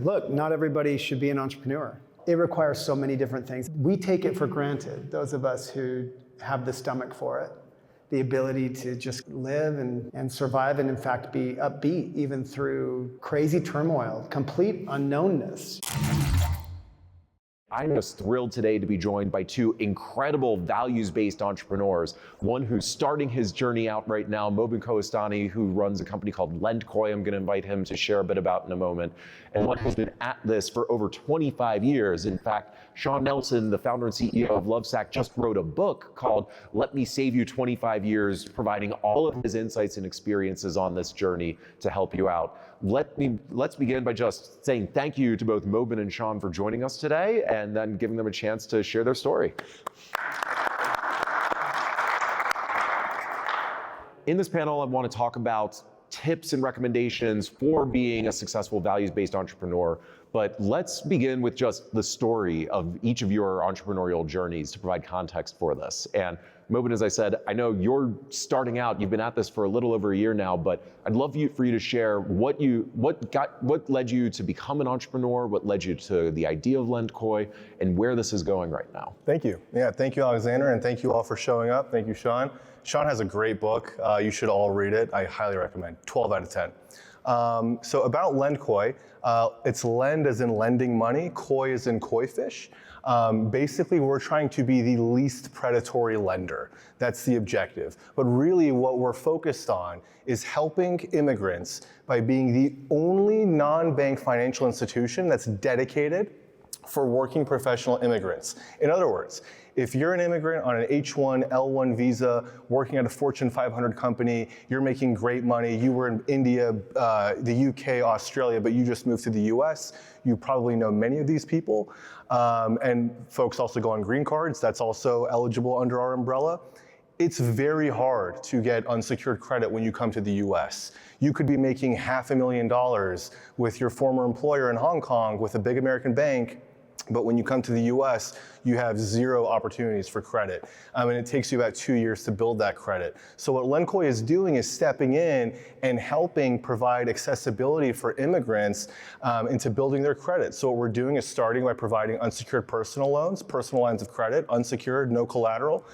Look, not everybody should be an entrepreneur. It requires so many different things. We take it for granted, those of us who have the stomach for it, the ability to just live and survive and in fact be upbeat even through crazy turmoil, complete unknownness. I'm just thrilled today to be joined by two incredible values-based entrepreneurs. One who's starting his journey out right now, Mobin Koohestani, who runs a company called LendKoi. I'm going to invite him to share a bit about in a moment. And one who's been at this for over 25 years. In fact, Shawn Nelson, the founder and CEO of Lovesac, just wrote a book called Let Me Save You 25 Years, providing all of his insights and experiences on this journey to help you out. Let's begin by just saying thank you to both Mobin and Shawn for joining us today, and then giving them a chance to share their story. In this panel, I want to talk about tips and recommendations for being a successful values-based entrepreneur. But let's begin with just the story of each of your entrepreneurial journeys to provide context for this. And Mobin, as I said, I know you're starting out, you've been at this for a little over a year now, but I'd love for you to share what led you to become an entrepreneur, what led you to the idea of LendKoi, and where this is going right now. Thank you. Yeah, thank you, Alexander, and thank you all for showing up. Thank you, Shawn. Shawn has a great book. You should all read it. I highly recommend. 12 out of 10. So about LendKoi, it's lend as in lending money, koi as in koi fish. Basically, we're trying to be the least predatory lender. That's the objective. But really what we're focused on is helping immigrants by being the only non-bank financial institution that's dedicated for working professional immigrants. In other words, if you're an immigrant on an H1, L1 visa, working at a Fortune 500 company, you're making great money, you were in India, the UK, Australia, but you just moved to the US, you probably know many of these people. And folks also go on green cards, that's also eligible under our umbrella. It's very hard to get unsecured credit when you come to the US. You could be making $500,000 with your former employer in Hong Kong with a big American bank, but when you come to the US, you have zero opportunities for credit. And it takes you about 2 years to build that credit. So what LendKoi is doing is stepping in and helping provide accessibility for immigrants into building their credit. So what we're doing is starting by providing unsecured personal loans, personal lines of credit, unsecured, no collateral.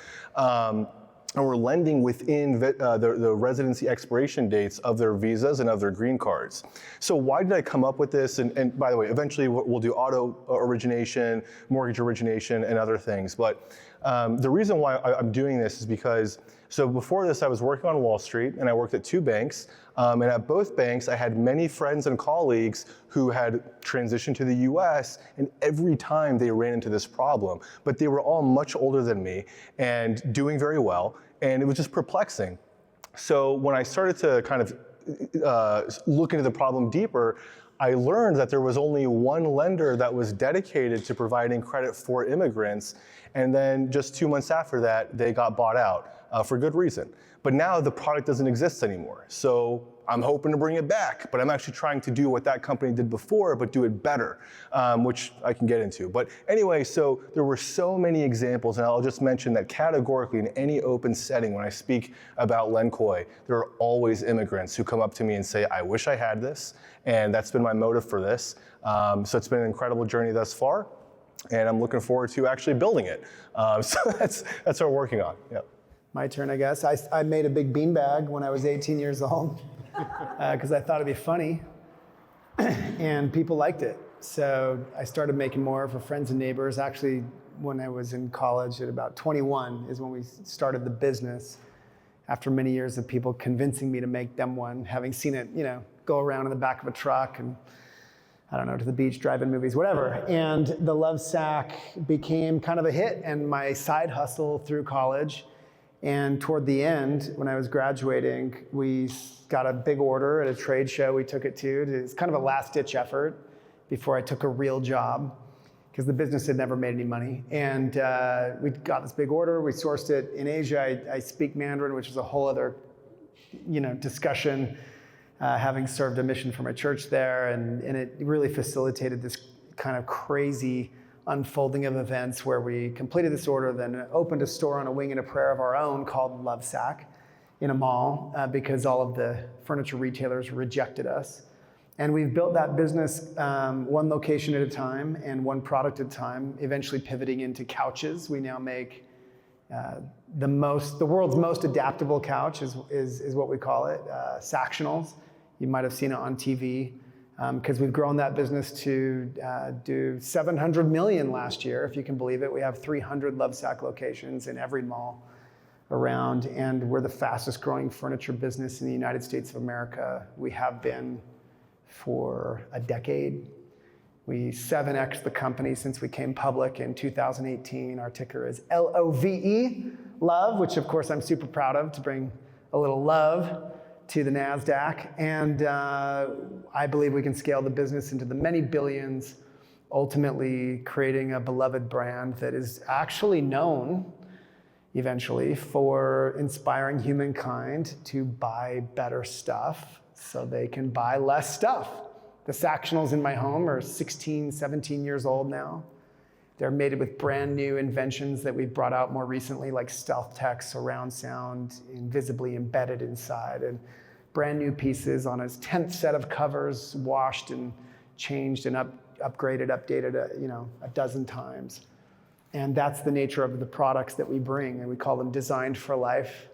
And we're lending within the residency expiration dates of their visas and of their green cards. So why did I come up with this? And by the way, eventually we'll do auto origination, mortgage origination, and other things. But the reason why I'm doing this is because, so before this I was working on Wall Street and I worked at 2 banks. And at both banks I had many friends and colleagues who had transitioned to the US, and every time they ran into this problem. But they were all much older than me and doing very well. And it was just perplexing. So when I started to kind of look into the problem deeper, I learned that there was only one lender that was dedicated to providing credit for immigrants. And then just 2 months after that, they got bought out for good reason. But now the product doesn't exist anymore. So I'm hoping to bring it back, but I'm actually trying to do what that company did before, but do it better, which I can get into. But anyway, so there were so many examples, and I'll just mention that categorically in any open setting, when I speak about LendKoi, there are always immigrants who come up to me and say, I wish I had this, and that's been my motive for this. So it's been an incredible journey thus far, and I'm looking forward to actually building it. So that's what we're working on. Yep. My turn, I guess. I made a big beanbag when I was 18 years old because I thought it'd be funny, and people liked it. So I started making more for friends and neighbors. Actually, when I was in college at about 21 is when we started the business, after many years of people convincing me to make them one, having seen it, go around in the back of a truck and, I don't know, to the beach, drive-in movies, whatever. And the Lovesac became kind of a hit and my side hustle through college. And toward the end, when I was graduating, we got a big order at a trade show we took it to. It's kind of a last-ditch effort before I took a real job, because the business had never made any money. And we got this big order. We sourced it in Asia. I speak Mandarin, which is a whole other discussion, having served a mission for my church there. And it really facilitated this kind of crazy unfolding of events where we completed this order, then opened a store on a wing and a prayer of our own called Lovesac in a mall because all of the furniture retailers rejected us. And we've built that business one location at a time and one product at a time, eventually pivoting into couches. We now make the world's most adaptable couch is what we call it, Sactionals. You might have seen it on TV because we've grown that business to do 700 million last year, if you can believe it. We have 300 Lovesac locations in every mall around, and we're the fastest growing furniture business in the United States of America. We have been for a decade. We 7x the company since we came public in 2018. Our ticker is LOVE, Love, which of course I'm super proud of, to bring a little love to the NASDAQ. And I believe we can scale the business into the many billions, ultimately creating a beloved brand that is actually known eventually for inspiring humankind to buy better stuff so they can buy less stuff. The Sactionals in my home are 16, 17 years old now. They're made with brand new inventions that we've brought out more recently, like stealth tech, surround sound, invisibly embedded inside, and brand new pieces on its 10th set of covers, washed and changed and upgraded, updated a dozen times. And that's the nature of the products that we bring, and we call them designed for life,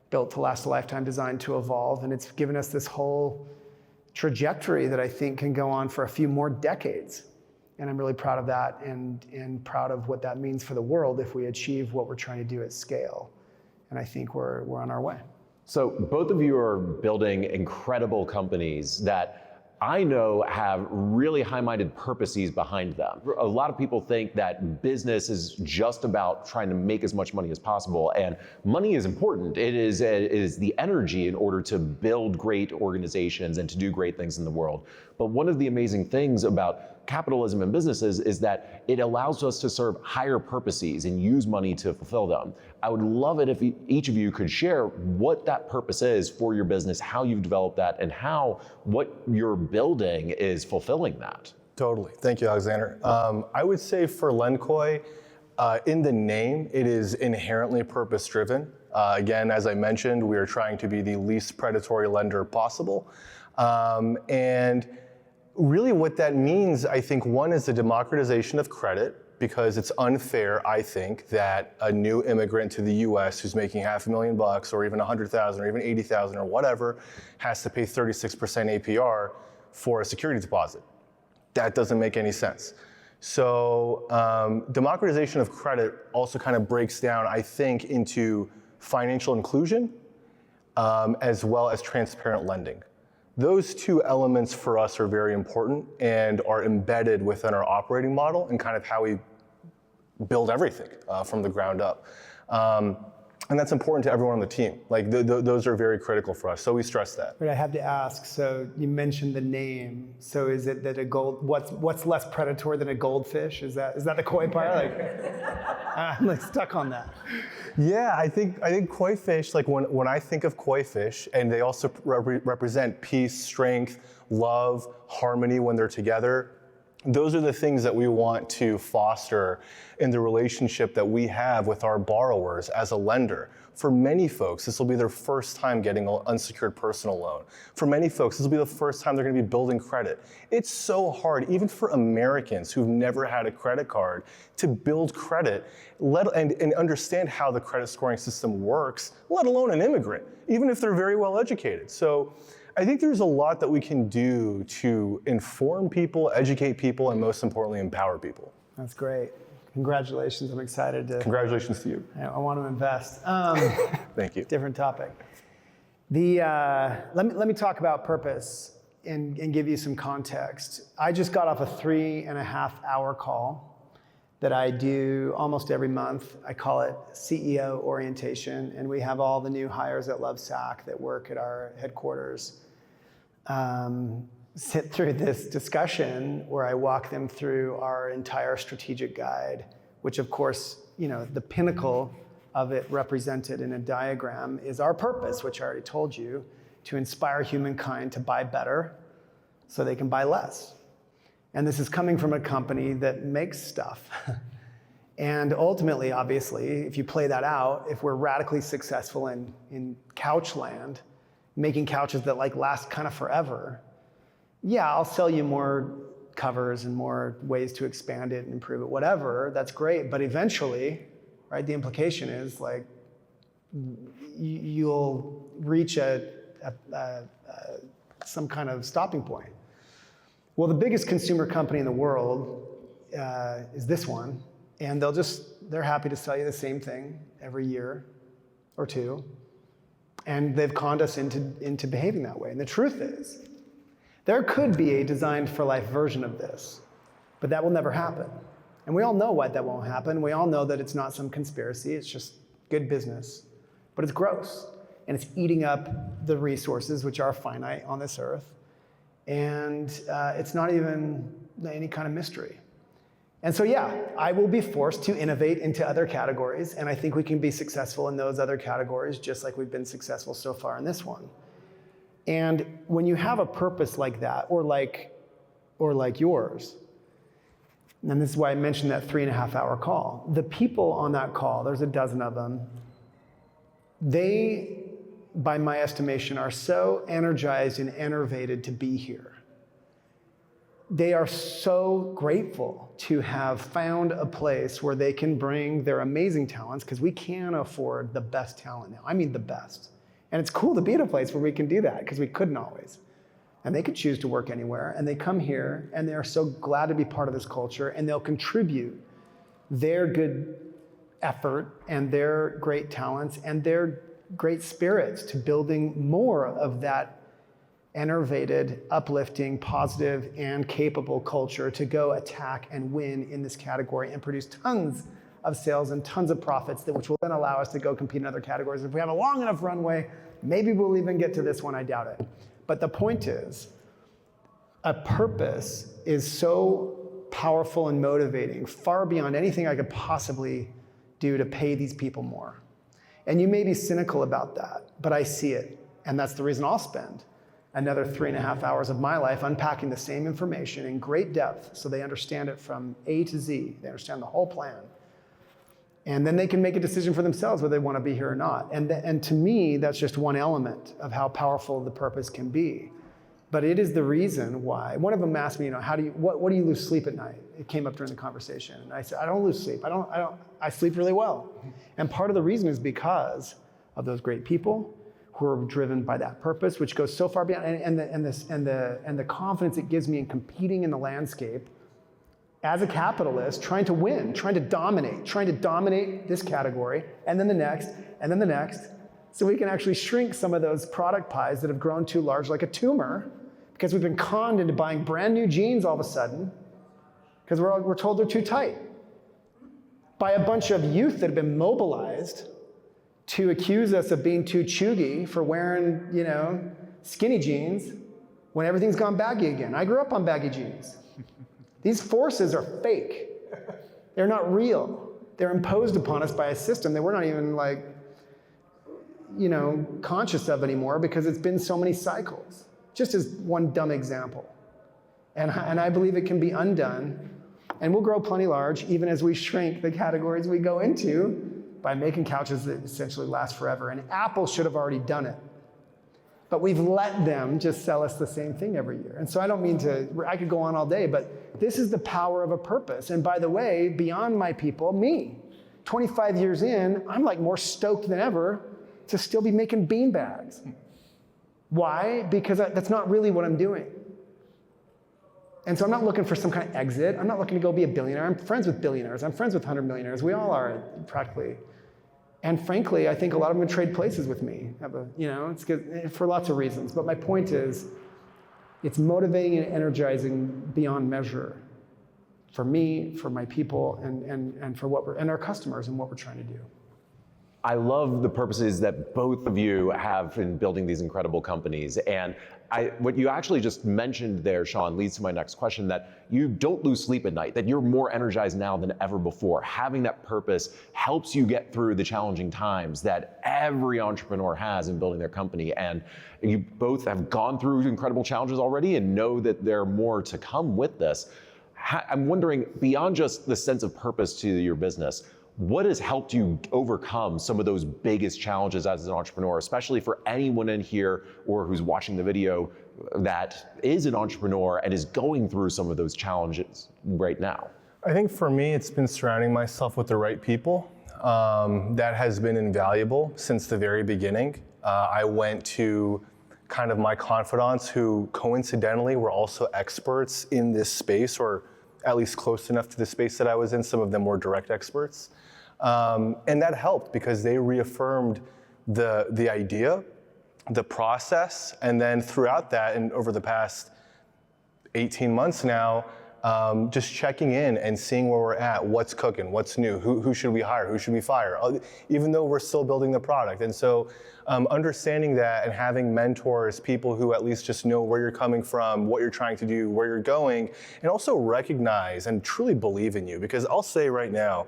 built to last a lifetime, designed to evolve, and it's given us this whole trajectory that I think can go on for a few more decades. And I'm really proud of that and proud of what that means for the world if we achieve what we're trying to do at scale. And I think we're on our way. So both of you are building incredible companies that I know have really high-minded purposes behind them. A lot of people think that business is just about trying to make as much money as possible, and money is important. It is the energy in order to build great organizations and to do great things in the world. But one of the amazing things about capitalism and businesses is that it allows us to serve higher purposes and use money to fulfill them. I would love it if each of you could share what that purpose is for your business, how you've developed that, and how what you're building is fulfilling that. Totally. Thank you, Alexander. I would say for LendKoi, in the name, it is inherently purpose-driven. Again, as I mentioned, we are trying to be the least predatory lender possible. And really what that means, I think, one is the democratization of credit, because it's unfair, I think, that a new immigrant to the US who's making $500,000 or even $100,000 or even $80,000 or whatever has to pay 36% APR for a security deposit. That doesn't make any sense. So democratization of credit also kind of breaks down, I think, into financial inclusion as well as transparent lending. Those two elements for us are very important and are embedded within our operating model and kind of how we build everything from the ground up. And that's important to everyone on the team. Like those are very critical for us, so we stress that. But I have to ask, so you mentioned the name. So is it that what's less predatory than a goldfish? Is that the koi part? I'm like stuck on that. Yeah, I think koi fish, like when I think of koi fish, and they also represent peace, strength, love, harmony when they're together, those are the things that we want to foster in the relationship that we have with our borrowers as a lender. For many folks, this will be their first time getting an unsecured personal loan. For many folks, this will be the first time they're going to be building credit. It's so hard, even for Americans who've never had a credit card, to build credit and understand how the credit scoring system works, let alone an immigrant, even if they're very well educated. So I think there's a lot that we can do to inform people, educate people, and most importantly, empower people. That's great. Congratulations. I'm excited to. Congratulations to you. I want to invest. Thank you. Different topic. Let me talk about purpose and give you some context. I just got off a 3.5-hour call that I do almost every month. I call it CEO orientation, and we have all the new hires at Lovesac that work at our headquarters sit through this discussion where I walk them through our entire strategic guide, which of course, the pinnacle of it represented in a diagram is our purpose, which I already told you, to inspire humankind to buy better so they can buy less. And this is coming from a company that makes stuff. And ultimately, obviously, if you play that out, if we're radically successful in couch land, making couches that last kind of forever, yeah, I'll sell you more covers and more ways to expand it and improve it, whatever, that's great. But eventually, right, the implication is like you'll reach some kind of stopping point. Well, the biggest consumer company in the world is this one, and they're happy to sell you the same thing every year or two, and they've conned us into behaving that way. And the truth is, there could be a designed for life version of this, but that will never happen. And we all know why that won't happen. We all know that it's not some conspiracy, it's just good business. But it's gross, and it's eating up the resources which are finite on this earth. And it's not even any kind of mystery. And so yeah, I will be forced to innovate into other categories, and I think we can be successful in those other categories just like we've been successful so far in this one. And when you have a purpose like that, or like yours, and this is why I mentioned that 3.5-hour call, the people on that call, there's a dozen of them, they, by my estimation, are so energized and enervated to be here. They are so grateful to have found a place where they can bring their amazing talents, because we can afford the best talent now. I mean the best. And it's cool to be at a place where we can do that, because we couldn't always. And they could choose to work anywhere, and they come here, and they are so glad to be part of this culture, and they'll contribute their good effort and their great talents and their great spirits to building more of that enervated, uplifting, positive, and capable culture to go attack and win in this category and produce tons of sales and tons of profits, which will then allow us to go compete in other categories. If we have a long enough runway, maybe we'll even get to this one, I doubt it. But the point is, a purpose is so powerful and motivating, far beyond anything I could possibly do to pay these people more. And you may be cynical about that, but I see it. And that's the reason I'll spend another 3.5 hours of my life unpacking the same information in great depth so they understand it from A to Z. They understand the whole plan. And then they can make a decision for themselves whether they want to be here or not. And to me, that's just one element of how powerful the purpose can be. But it is the reason why. One of them asked me, what do you lose sleep at night? It came up during the conversation. And I said, I don't lose sleep. I sleep really well. And part of the reason is because of those great people who are driven by that purpose, which goes so far beyond, and the confidence it gives me in competing in the landscape as a capitalist, trying to win, trying to dominate this category, and then the next, and then the next, so we can actually shrink some of those product pies that have grown too large like a tumor, because we've been conned into buying brand new jeans all of a sudden, because we're told they're too tight, by a bunch of youth that have been mobilized to accuse us of being too chuggy for wearing, skinny jeans when everything's gone baggy again. I grew up on baggy jeans. These forces are fake. They're not real. They're imposed upon us by a system that we're not even conscious of anymore, because it's been so many cycles. Just as one dumb example. And I believe it can be undone, and we'll grow plenty large even as we shrink the categories we go into by making couches that essentially last forever. And Apple should have already done it. But we've let them just sell us the same thing every year. And so I don't mean I could go on all day, but this is the power of a purpose. And by the way, beyond my people, me, 25 years in, I'm more stoked than ever to still be making beanbags. Why? Because that's not really what I'm doing. And so I'm not looking for some kind of exit. I'm not looking to go be a billionaire. I'm friends with billionaires. I'm friends with 100 millionaires. We all are, practically. And frankly, I think a lot of them would trade places with me. It's good for lots of reasons. But my point is, it's motivating and energizing beyond measure for me, for my people, and for and our customers and what we're trying to do. I love the purposes that both of you have in building these incredible companies. And what you actually just mentioned there, Shawn, leads to my next question, that you don't lose sleep at night, that you're more energized now than ever before. Having that purpose helps you get through the challenging times that every entrepreneur has in building their company. And you both have gone through incredible challenges already and know that there are more to come with this. I'm wondering, beyond just the sense of purpose to your business, what has helped you overcome some of those biggest challenges as an entrepreneur, especially for anyone in here or who's watching the video that is an entrepreneur and is going through some of those challenges right now? I think for me, it's been surrounding myself with the right people. That has been invaluable since the very beginning. I went to kind of my confidants who coincidentally were also experts in this space, or at least close enough to the space that I was in. Some of them were direct experts. And that helped because they reaffirmed the idea, the process, and then throughout that and over the past 18 months now, just checking in and seeing where we're at, what's cooking, what's new, who should we hire, who should we fire, even though we're still building the product. And so understanding that and having mentors, people who at least just know where you're coming from, what you're trying to do, where you're going, and also recognize and truly believe in you. Because I'll say right now,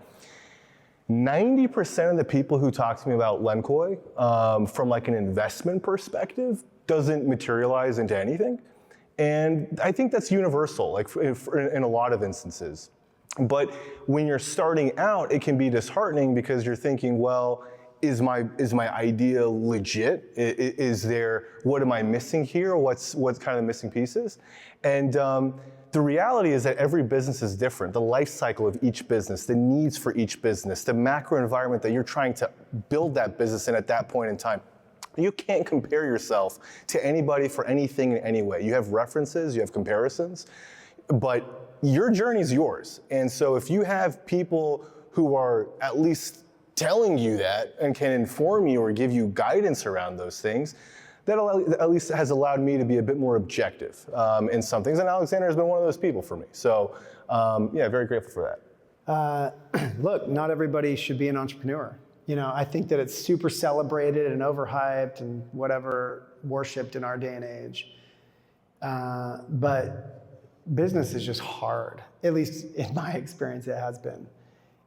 90% of the people who talk to me about LendKoi from like an investment perspective doesn't materialize into anything. And I think that's universal, like in a lot of instances. But when you're starting out, it can be disheartening because you're thinking, well, is my idea legit? What am I missing here? What's kind of the missing pieces? And the reality is that every business is different. The life cycle of each business, the needs for each business, the macro environment that you're trying to build that business in at that point in time. You can't compare yourself to anybody for anything in any way. You have references, you have comparisons, but your journey is yours. And so if you have people who are at least telling you that and can inform you or give you guidance around those things, that at least has allowed me to be a bit more objective in some things. And Alexander has been one of those people for me. So yeah, very grateful for that. Look, not everybody should be an entrepreneur. You know, I think that it's super celebrated and overhyped and whatever, worshipped in our day and age. But business is just hard. At least in my experience, it has been.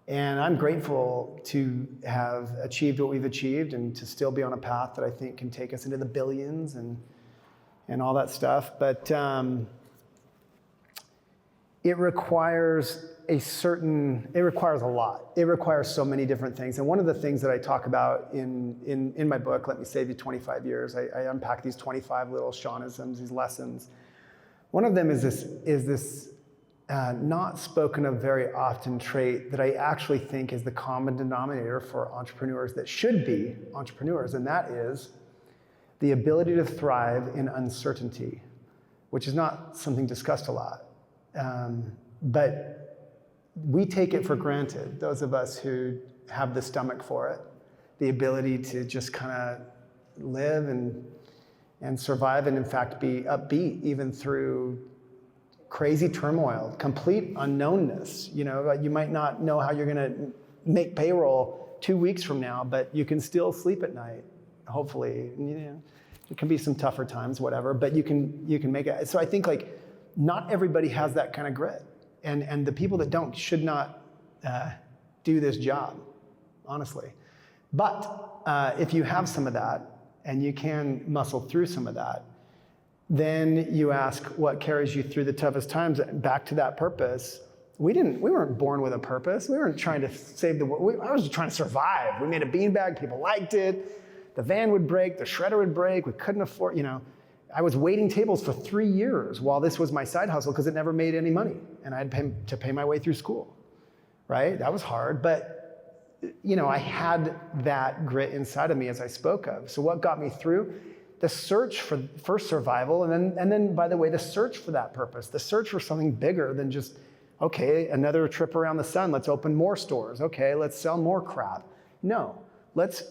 And I'm grateful to have achieved what we've achieved and to still be on a path that I think can take us into the billions and all that stuff. But it requires a lot. It requires so many different things. And one of the things that I talk about in my book, Let Me Save You 25 Years, I unpack these 25 little Shawnisms, these lessons. One of them is this not spoken of very often trait that I actually think is the common denominator for entrepreneurs that should be entrepreneurs, and that is the ability to thrive in uncertainty, which is not something discussed a lot. But we take it for granted, those of us who have the stomach for it, the ability to just kind of live and survive and in fact be upbeat even through crazy turmoil, complete unknownness. You know, you might not know how you're gonna make payroll 2 weeks from now, but you can still sleep at night, hopefully. You know, it can be some tougher times, whatever, but you can make it. So I think like not everybody has that kind of grit. And the people that don't should not do this job, honestly. But if you have some of that and you can muscle through some of that, then you ask what carries you through the toughest times. Back to that purpose. We weren't born with a purpose. We weren't trying to save the world. I was just trying to survive. We made a beanbag, people liked it. The van would break, the shredder would break. We couldn't afford, you know. I was waiting tables for 3 years while this was my side hustle because it never made any money. And I had to pay my way through school, right? That was hard, but you know, I had that grit inside of me as I spoke of. So what got me through? The search for survival, and then by the way, the search for that purpose, the search for something bigger than just, okay, another trip around the sun, let's open more stores, okay, let's sell more crap. No, let's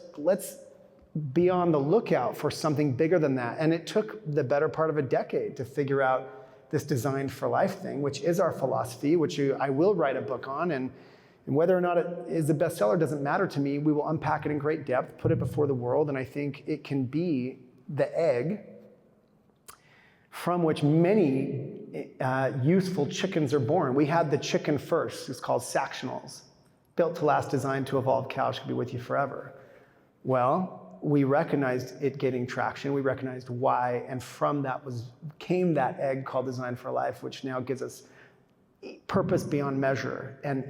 be on the lookout for something bigger than that. And it took the better part of a decade to figure out this Designed for Life thing, which is our philosophy, which I will write a book on, and whether or not it is a bestseller doesn't matter to me. We will unpack it in great depth, put it before the world, and I think it can be the egg from which many useful chickens are born. We had the chicken first. It's called Sactionals. Built to last, designed to evolve, cows can be with you forever. Well, we recognized it getting traction. We recognized why, and from that came that egg called Designed for Life, which now gives us purpose beyond measure and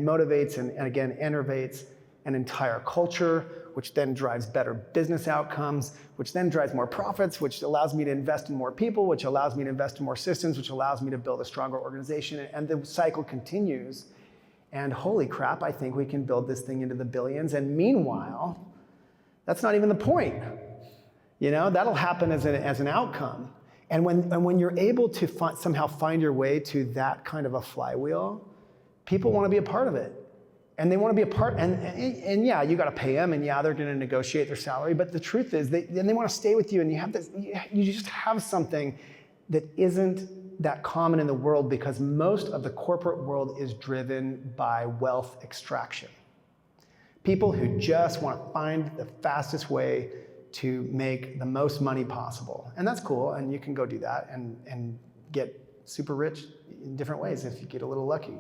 motivates and again, innovates an entire culture, which then drives better business outcomes, which then drives more profits, which allows me to invest in more people, which allows me to invest in more systems, which allows me to build a stronger organization. And the cycle continues. And holy crap, I think we can build this thing into the billions. And meanwhile, that's not even the point. That'll happen as an outcome. And when you're able to somehow find your way to that kind of a flywheel, people want to be a part of it. And they want to be a part, and yeah, you got to pay them, and yeah, they're going to negotiate their salary. But the truth is, they want to stay with you, and you just have something that isn't that common in the world, because most of the corporate world is driven by wealth extraction. People who just want to find the fastest way to make the most money possible, and that's cool, and you can go do that and get super rich in different ways if you get a little lucky.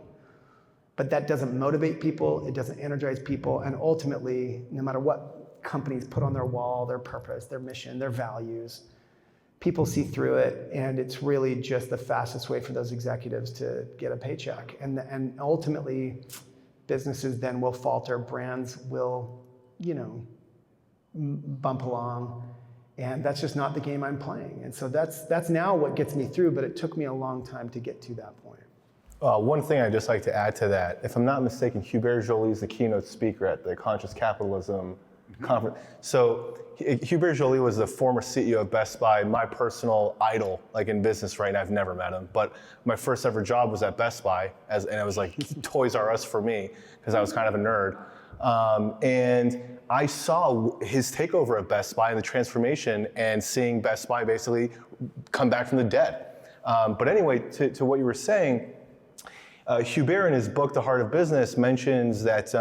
But that doesn't motivate people, it doesn't energize people, and ultimately, no matter what companies put on their wall, their purpose, their mission, their values, people see through it, and it's really just the fastest way for those executives to get a paycheck. And ultimately, businesses then will falter, brands will, bump along, and that's just not the game I'm playing. And so that's now what gets me through, but it took me a long time to get to that point. One thing I'd just like to add to that, if I'm not mistaken, Hubert Joly is the keynote speaker at the Conscious Capitalism conference. So Hubert Joly was the former CEO of Best Buy, my personal idol, like in business, right? And I've never met him, but my first ever job was at Best Buy, and it was like Toys R Us for me, because I was kind of a nerd. And I saw his takeover of Best Buy and the transformation, and seeing Best Buy basically come back from the dead. But anyway, to what you were saying, Hubert in his book, The Heart of Business, mentions that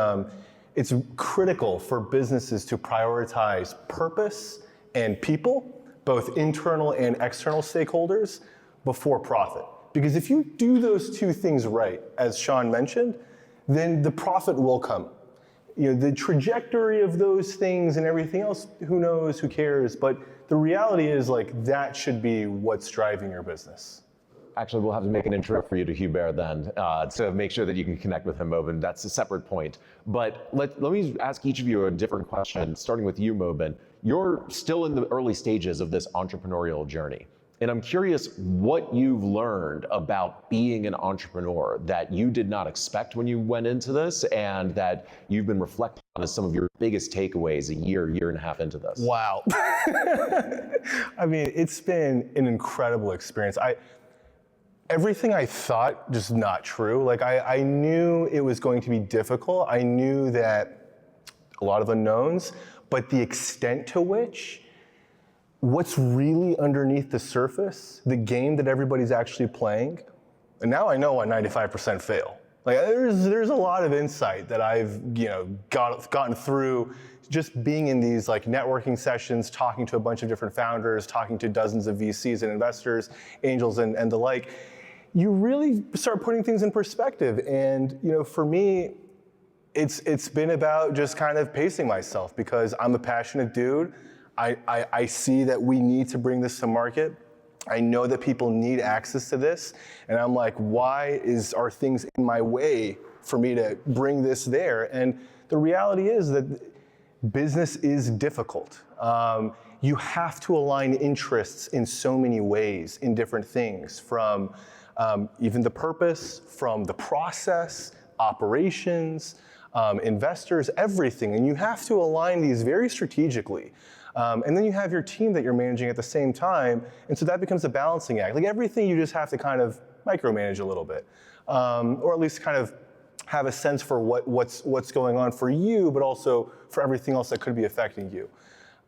it's critical for businesses to prioritize purpose and people, both internal and external stakeholders, before profit. Because if you do those two things right, as Shawn mentioned, then the profit will come. The trajectory of those things and everything else, who knows, who cares? But the reality is, that should be what's driving your business. Actually, we'll have to make an intro for you to Hubert then, to make sure that you can connect with him, Mobin. That's a separate point. But let me ask each of you a different question, starting with you, Mobin. You're still in the early stages of this entrepreneurial journey. And I'm curious what you've learned about being an entrepreneur that you did not expect when you went into this, and that you've been reflecting on as some of your biggest takeaways a year and a half into this. Wow. I mean, it's been an incredible experience. Everything I thought, just not true. I knew it was going to be difficult. I knew that a lot of unknowns, but the extent to which, what's really underneath the surface, the game that everybody's actually playing, and now I know why 95% fail. There's a lot of insight that I've gotten through just being in these networking sessions, talking to a bunch of different founders, talking to dozens of VCs and investors, angels and the like. You really start putting things in perspective. And for me, it's been about just kind of pacing myself, because I'm a passionate dude. I see that we need to bring this to market. I know that people need access to this. And I'm like, why are things in my way for me to bring this there? And the reality is that business is difficult. You have to align interests in so many ways, in different things, from even the purpose, from the process, operations, investors, everything. And you have to align these very strategically. And then you have your team that you're managing at the same time. And so that becomes a balancing act. Everything you just have to kind of micromanage a little bit, or at least kind of have a sense for what's going on for you, but also for everything else that could be affecting you.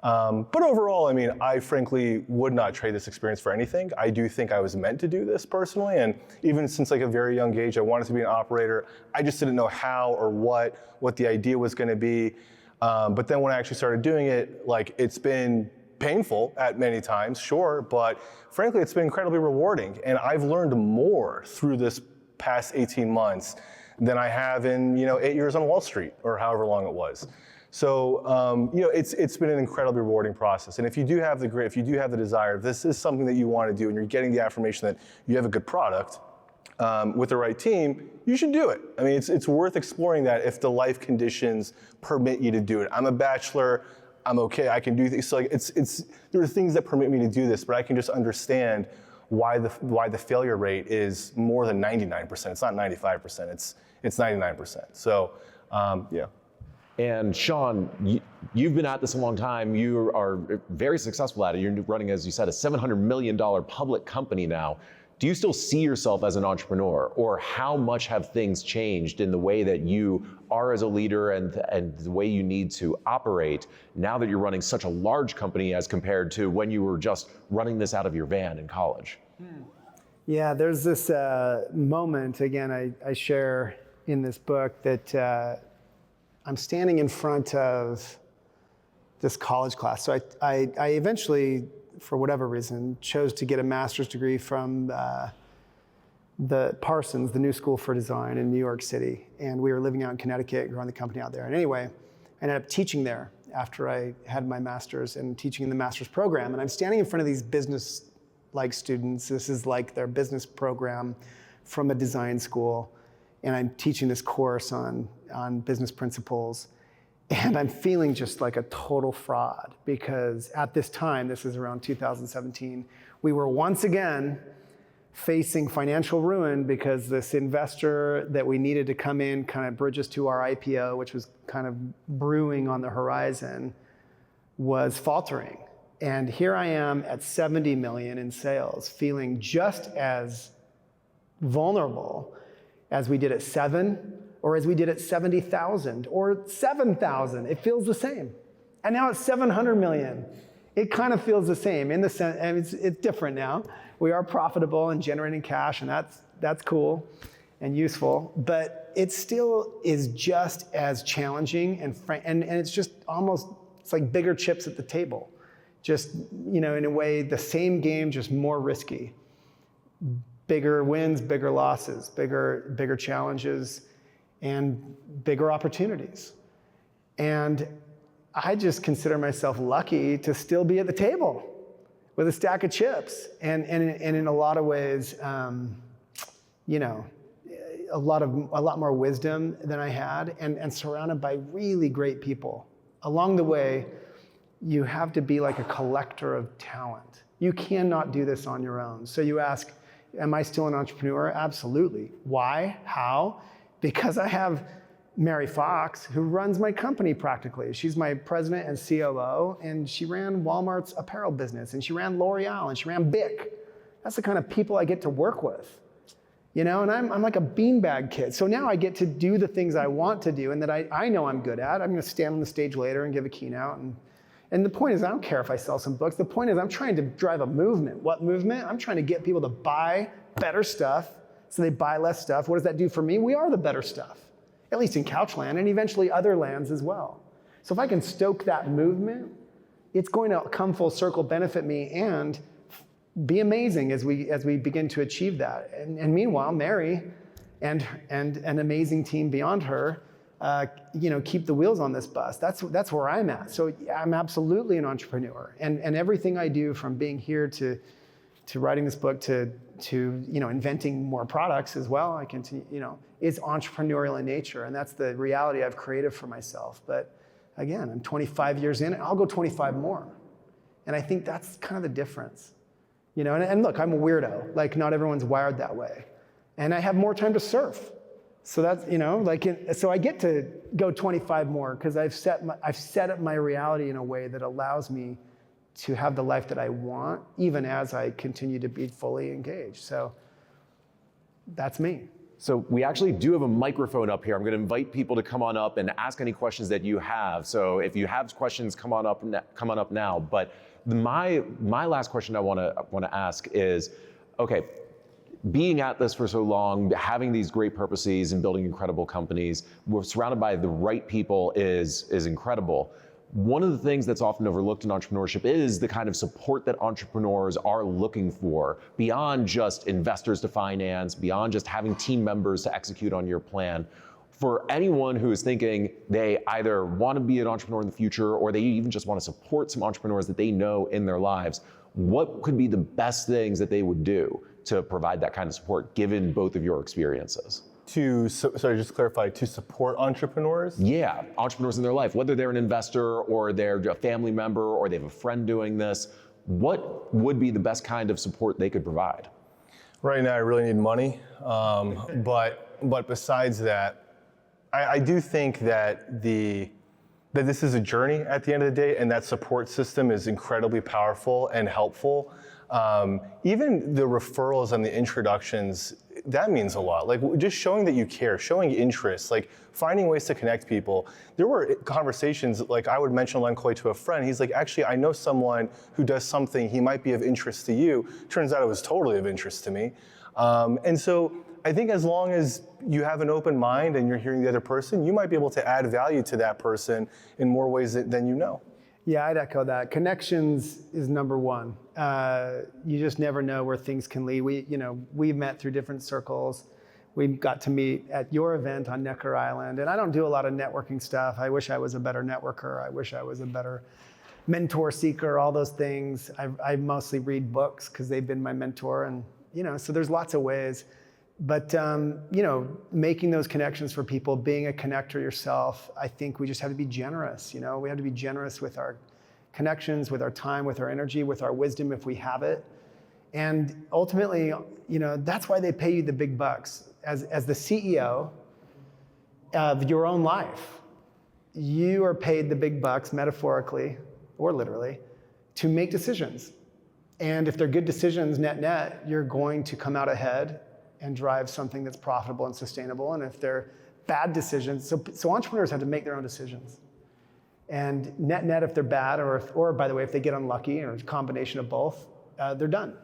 But overall, I mean, I frankly would not trade this experience for anything. I do think I was meant to do this personally, and even since a very young age, I wanted to be an operator. I just didn't know how or what the idea was going to be. But then when I actually started doing it, it's been painful at many times, sure, but frankly, it's been incredibly rewarding. And I've learned more through this past 18 months than I have in 8 years on Wall Street, or however long it was. So it's been an incredibly rewarding process. And if you do have the desire, if this is something that you want to do, and you're getting the affirmation that you have a good product, with the right team, you should do it. I mean, it's worth exploring that if the life conditions permit you to do it. I'm a bachelor, I'm okay, I can do things. So like there are things that permit me to do this, but I can just understand why the failure rate is more than 99%. It's not 95%, it's 99%. So, yeah. And Shawn, you've been at this a long time. You are very successful at it. You're running, as you said, a $700 million public company now. Do you still see yourself as an entrepreneur, or how much have things changed in the way that you are as a leader and the way you need to operate now that you're running such a large company as compared to when you were just running this out of your van in college? Yeah, there's this moment, again, I share in this book that I'm standing in front of this college class. So I eventually, for whatever reason, chose to get a master's degree from the Parsons, the New School for Design in New York City. And we were living out in Connecticut, growing the company out there. And anyway, I ended up teaching there after I had my master's and teaching in the master's program. And I'm standing in front of these business-like students. This is like their business program from a design school. And I'm teaching this course on business principles. And I'm feeling just like a total fraud because at this time, this is around 2017, we were once again facing financial ruin because this investor that we needed to come in kind of bridge us to our IPO, which was kind of brewing on the horizon, was faltering. And here I am at 70 million in sales, feeling just as vulnerable as we did at 7, or as we did at 70,000, or 7,000. It feels the same. And now it's 700 million. It kind of feels the same in the sense, and it's different now. We are profitable and generating cash, and that's cool and useful, but it still is just as challenging and it's just almost, it's like bigger chips at the table. Just, in a way, the same game, just more risky. Bigger wins, bigger losses, bigger challenges, and bigger opportunities. And I just consider myself lucky to still be at the table with a stack of chips. And in a lot of ways, a lot more wisdom than I had, and surrounded by really great people. Along the way, you have to be like a collector of talent. You cannot do this on your own. So you ask, am I still an entrepreneur? Absolutely. Why? How? Because I have Mary Fox, who runs my company practically. She's my president and COO, and she ran Walmart's apparel business, and she ran L'Oreal, and she ran Bic. That's the kind of people I get to work with. And I'm like a beanbag kid. So now I get to do the things I want to do and that I know I'm good at. I'm gonna stand on the stage later and give a keynote. And the point is, I don't care if I sell some books. The point is, I'm trying to drive a movement. What movement? I'm trying to get people to buy better stuff so they buy less stuff. What does that do for me? We are the better stuff, at least in Couchland and eventually other lands as well. So if I can stoke that movement, it's going to come full circle, benefit me, and be amazing as we begin to achieve that. And meanwhile, Mary and an amazing team beyond her, keep the wheels on this bus. That's where I'm at. So I'm absolutely an entrepreneur, and everything I do, from being here to writing this book to inventing more products as well, I continue, is entrepreneurial in nature, and that's the reality I've created for myself. But again, I'm 25 years in, and I'll go 25 more, and I think that's kind of the difference. And look, I'm a weirdo. Like, not everyone's wired that way, and I have more time to surf. So that's, so I get to go 25 more because I've set up my reality in a way that allows me to have the life that I want, even as I continue to be fully engaged. So that's me. So we actually do have a microphone up here. I'm going to invite people to come on up and ask any questions that you have. So if you have questions, come on up now. But my last question I want to ask is, okay, being at this for so long, having these great purposes and building incredible companies, we're surrounded by the right people is incredible. One of the things that's often overlooked in entrepreneurship is the kind of support that entrepreneurs are looking for, beyond just investors to finance, beyond just having team members to execute on your plan. For anyone who is thinking they either want to be an entrepreneur in the future, or they even just want to support some entrepreneurs that they know in their lives, what could be the best things that they would do to provide that kind of support, given both of your experiences? Sorry, just to clarify, to support entrepreneurs? Yeah, entrepreneurs in their life, whether they're an investor or they're a family member or they have a friend doing this, what would be the best kind of support they could provide? Right now, I really need money. But besides that, I do think that that this is a journey at the end of the day, and that support system is incredibly powerful and helpful. Even the referrals and the introductions, that means a lot. Like just showing that you care, showing interest, like finding ways to connect people. There were conversations, like I would mention LendKoi to a friend. He's like, actually, I know someone who does something, he might be of interest to you. Turns out it was totally of interest to me. And so I think as long as you have an open mind and you're hearing the other person, you might be able to add value to that person in more ways than you know. Yeah, I'd echo that. Connections is number one. You just never know where things can lead. We've met through different circles. We got to meet at your event on Necker Island, and I don't do a lot of networking stuff. I wish I was a better networker. I wish I was a better mentor seeker, all those things. I mostly read books because they've been my mentor, and so there's lots of ways. But making those connections for people, being a connector yourself, I think we just have to be generous. We have to be generous with our connections, with our time, with our energy, with our wisdom if we have it. And ultimately, that's why they pay you the big bucks. As the CEO of your own life, you are paid the big bucks, metaphorically or literally, to make decisions. And if they're good decisions, net, you're going to come out ahead and drive something that's profitable and sustainable. And if they're bad decisions, so entrepreneurs have to make their own decisions. And net, if they're bad, or by the way, if they get unlucky, or a combination of both, they're done.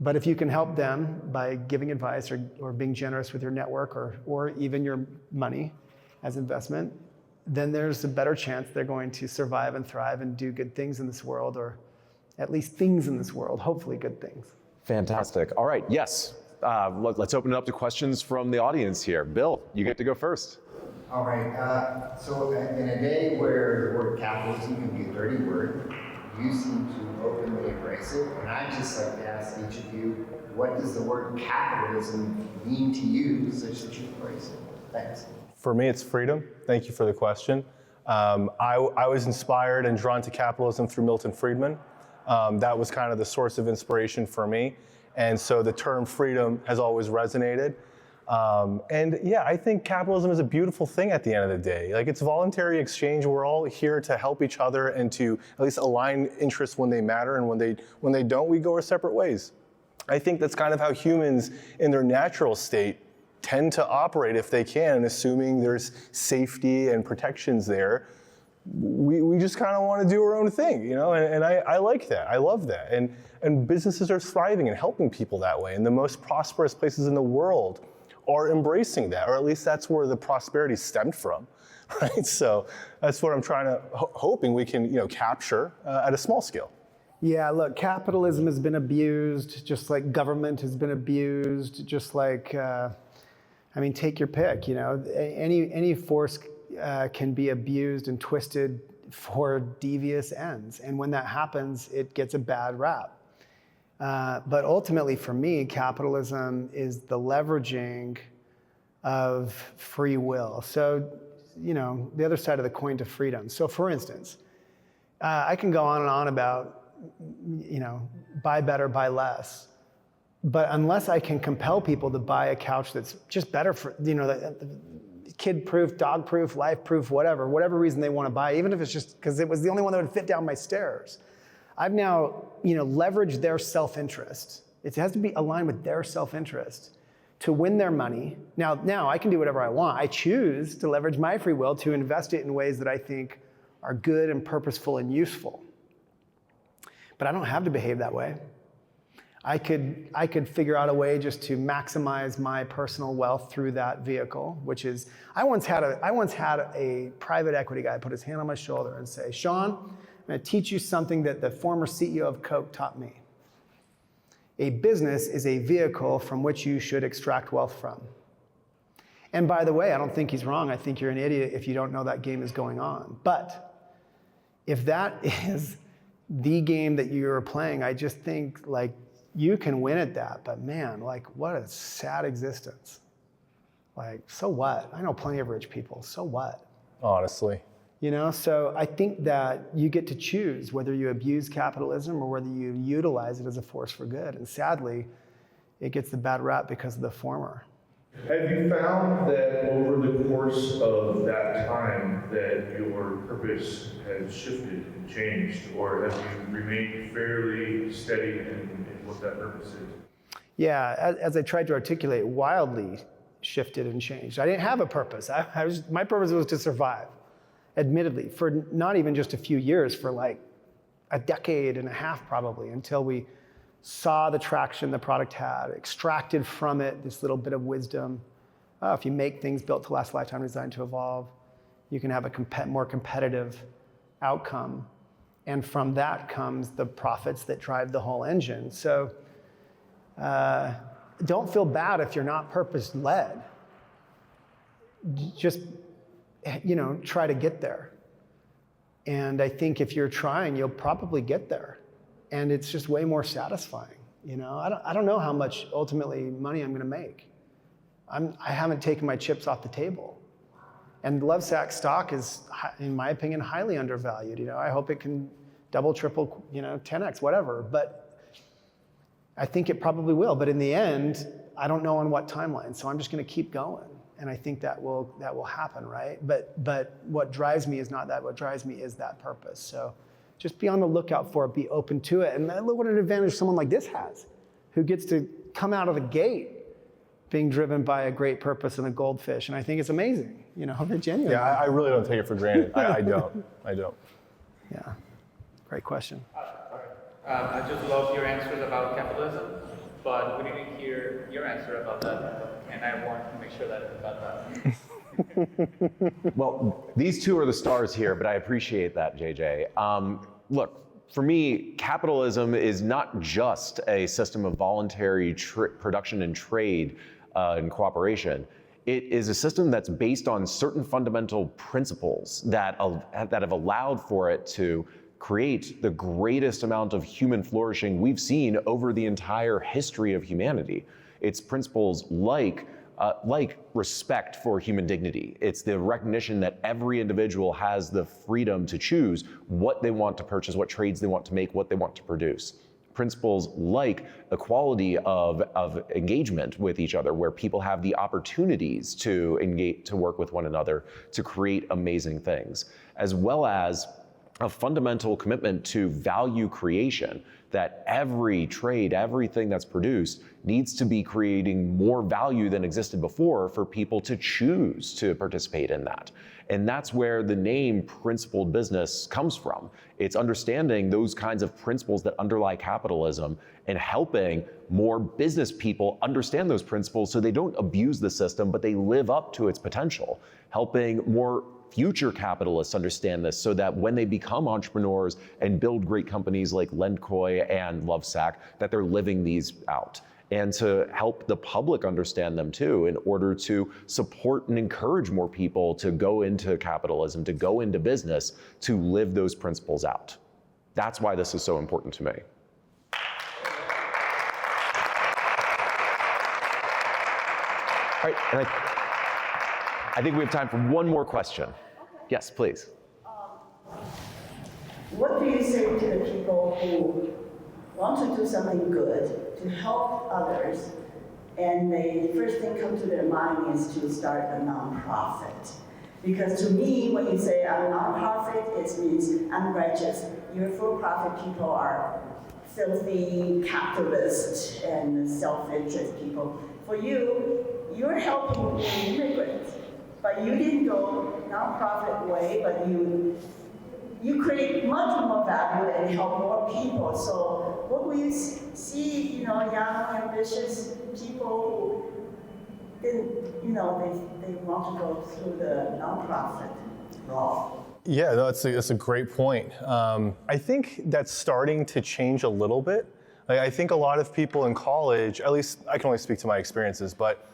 But if you can help them by giving advice or being generous with your network or even your money as investment, then there's a better chance they're going to survive and thrive and do good things in this world, or at least things in this world, hopefully good things. Fantastic. All right, yes. Let's open it up to questions from the audience here. Bill, you get to go first. All right. So in a day where the word capitalism can be a dirty word, you seem to openly embrace it. And I'd just like to ask each of you, what does the word capitalism mean to you such that you embrace it? Thanks. For me, it's freedom. Thank you for the question. I was inspired and drawn to capitalism through Milton Friedman. That was kind of the source of inspiration for me. And so the term freedom has always resonated. And yeah, I think capitalism is a beautiful thing at the end of the day. Like, it's voluntary exchange. We're all here to help each other and to at least align interests when they matter, and when they don't, we go our separate ways. I think that's kind of how humans in their natural state tend to operate if they can, assuming there's safety and protections there. We just kind of want to do our own thing, and I like that. I love that. And businesses are thriving and helping people that way. And the most prosperous places in the world are embracing that, or at least that's where the prosperity stemmed from, right? So that's what I'm hoping we can, capture at a small scale. Yeah, look, capitalism has been abused, just like government has been abused, just like, take your pick, any force can be abused and twisted for devious ends. And when that happens, it gets a bad rap. But ultimately, for me, capitalism is the leveraging of free will. So, the other side of the coin to freedom. So for instance, I can go on and on about, buy better, buy less. But unless I can compel people to buy a couch that's just better for, kid-proof, dog-proof, life-proof, whatever reason they want to buy, even if it's just because it was the only one that would fit down my stairs. I've now, leveraged their self-interest. It has to be aligned with their self-interest to win their money. Now I can do whatever I want. I choose to leverage my free will to invest it in ways that I think are good and purposeful and useful. But I don't have to behave that way. I could figure out a way just to maximize my personal wealth through that vehicle, which is, I once had a private equity guy put his hand on my shoulder and say, Shawn, I'm going to teach you something that the former CEO of Coke taught me. A business is a vehicle from which you should extract wealth from. And by the way, I don't think he's wrong. I think you're an idiot if you don't know that game is going on. But if that is the game that you're playing, I just think, you can win at that, but man, like what a sad existence. Like, so what? I know plenty of rich people, so what? Honestly. You know, so I think that you get to choose whether you abuse capitalism or whether you utilize it as a force for good. And sadly, it gets the bad rap because of the former. Have you found that over the course of that time that your purpose has shifted and changed, or have you remained fairly steady in what that purpose is? Yeah, as I tried to articulate, wildly shifted and changed. I didn't have a purpose. My purpose was to survive, admittedly, for not even just a few years, for like a decade and a half probably, until we saw the traction the product had, extracted from it this little bit of wisdom. If you make things built to last, lifetime, designed to evolve, you can have a more competitive outcome. And from that comes the profits that drive the whole engine. So don't feel bad if you're not purpose-led. Just, try to get there. And I think if you're trying, you'll probably get there. And it's just way more satisfying. I don't know how much ultimately money I'm going to make. I haven't taken my chips off the table. And Lovesac stock is, in my opinion, highly undervalued. I hope it can double, triple, 10x, whatever. But I think it probably will. But in the end, I don't know on what timeline. So I'm just going to keep going. And I think that will happen, right? But what drives me is not that. What drives me is that purpose. So just be on the lookout for it, be open to it. And look what an advantage someone like this has, who gets to come out of the gate being driven by a great purpose and a goldfish. And I think it's amazing, they're genuine. Yeah, I really don't take it for granted. I don't. Yeah, great question. I just love your answers about capitalism, but we didn't hear your answer about that, and I want to make sure that we got that. Well, these two are the stars here, but I appreciate that, JJ. Look, for me, capitalism is not just a system of voluntary production and trade and cooperation. It is a system that's based on certain fundamental principles that have allowed for it to create the greatest amount of human flourishing we've seen over the entire history of humanity. It's principles like respect for human dignity. It's the recognition that every individual has the freedom to choose what they want to purchase, what trades they want to make, what they want to produce. Principles like equality of engagement with each other, where people have the opportunities to engage, to work with one another, to create amazing things, as well as a fundamental commitment to value creation, that every trade, everything that's produced needs to be creating more value than existed before for people to choose to participate in that. And that's where the name principled business comes from. It's understanding those kinds of principles that underlie capitalism and helping more business people understand those principles so they don't abuse the system, but they live up to its potential. Helping more future capitalists understand this so that when they become entrepreneurs and build great companies like LendKoi and Lovesac, that they're living these out. And to help the public understand them too, in order to support and encourage more people to go into capitalism, to go into business, to live those principles out. That's why this is so important to me. All right, and I think we have time for one more question. Okay. Yes, please. What do you say to the people who want to do something good, to help others, and the first thing comes to their mind is to start a nonprofit? Because to me, when you say I'm a nonprofit, it means I'm righteous. Your for-profit people are filthy capitalists and self-interest people. For you, you're helping immigrants, but you didn't go nonprofit way, but you create much more value and help more people. So what will you see, young, ambitious people who didn't, they want to go through the nonprofit role? Yeah, that's a great point. I think that's starting to change a little bit. I think a lot of people in college, at least I can only speak to my experiences, but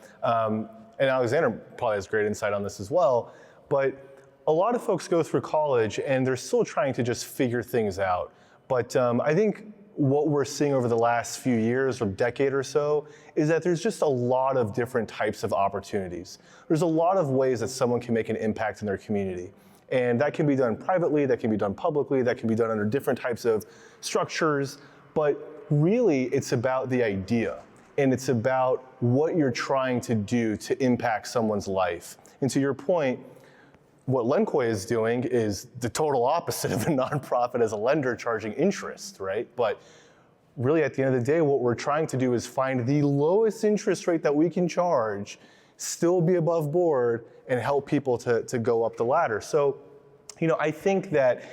and Alexander probably has great insight on this as well, but a lot of folks go through college and they're still trying to just figure things out. But I think what we're seeing over the last few years or decade or so is that there's just a lot of different types of opportunities. There's a lot of ways that someone can make an impact in their community. And that can be done privately, that can be done publicly, that can be done under different types of structures. But really, it's about the idea. And it's about what you're trying to do to impact someone's life. And to your point, what LendKoi is doing is the total opposite of a nonprofit as a lender charging interest, right? But really, at the end of the day, what we're trying to do is find the lowest interest rate that we can charge, still be above board, and help people to go up the ladder. So, I think that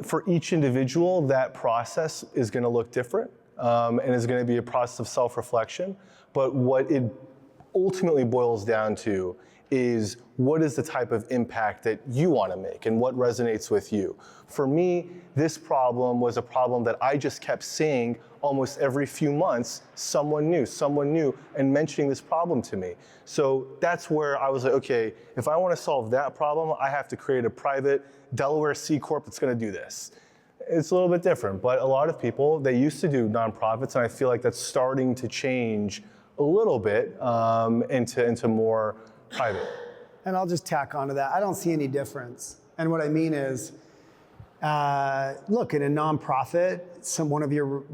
for each individual, that process is going to look different and is going to be a process of self-reflection. But what it ultimately boils down to is what is the type of impact that you want to make and what resonates with you. For me, this problem was a problem that I just kept seeing almost every few months, someone new, and mentioning this problem to me. So that's where I was like, okay, if I want to solve that problem, I have to create a private Delaware C Corp that's going to do this. It's a little bit different, but a lot of people, they used to do nonprofits, and I feel like that's starting to change a little bit into more private. And I'll just tack onto that. I don't see any difference. And what I mean is, look, in a nonprofit, one of your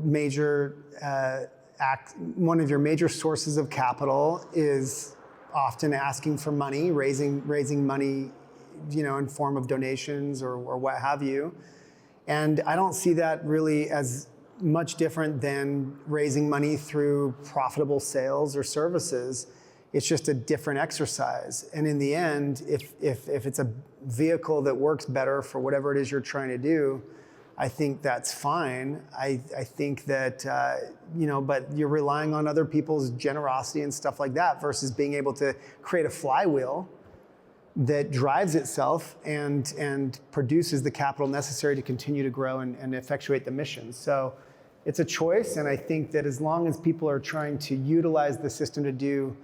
major sources of capital is often asking for money, raising money, in form of donations or what have you. And I don't see that really as much different than raising money through profitable sales or services. It's just a different exercise. And in the end, if it's a vehicle that works better for whatever it is you're trying to do, I think that's fine. I think that, but you're relying on other people's generosity and stuff like that versus being able to create a flywheel that drives itself and produces the capital necessary to continue to grow and effectuate the mission. So it's a choice, and I think that as long as people are trying to utilize the system to do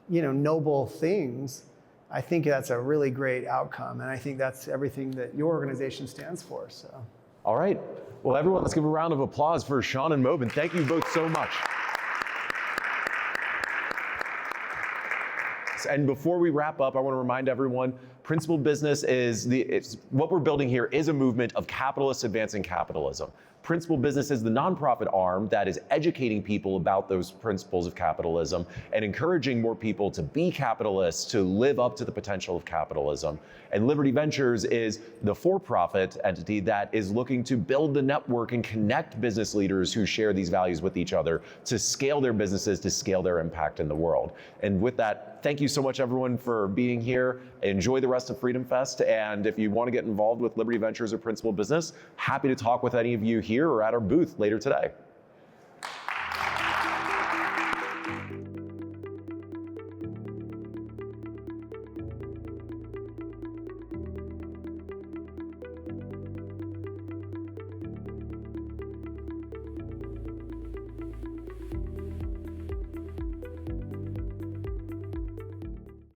noble things, I think that's a really great outcome. And I think that's everything that your organization stands for. So. All right. Well, everyone, let's give a round of applause for Shawn and Mobin. Thank you both so much. And before we wrap up, I want to remind everyone, Principled Business what we're building here is a movement of capitalists advancing capitalism. Principled Business is the nonprofit arm that is educating people about those principles of capitalism and encouraging more people to be capitalists, to live up to the potential of capitalism. And Liberty Ventures is the for-profit entity that is looking to build the network and connect business leaders who share these values with each other to scale their businesses, to scale their impact in the world. And with that, thank you so much, everyone, for being here. Enjoy the rest of Freedom Fest. And if you want to get involved with Liberty Ventures or Principled Business, happy to talk with any of you here or at our booth later today.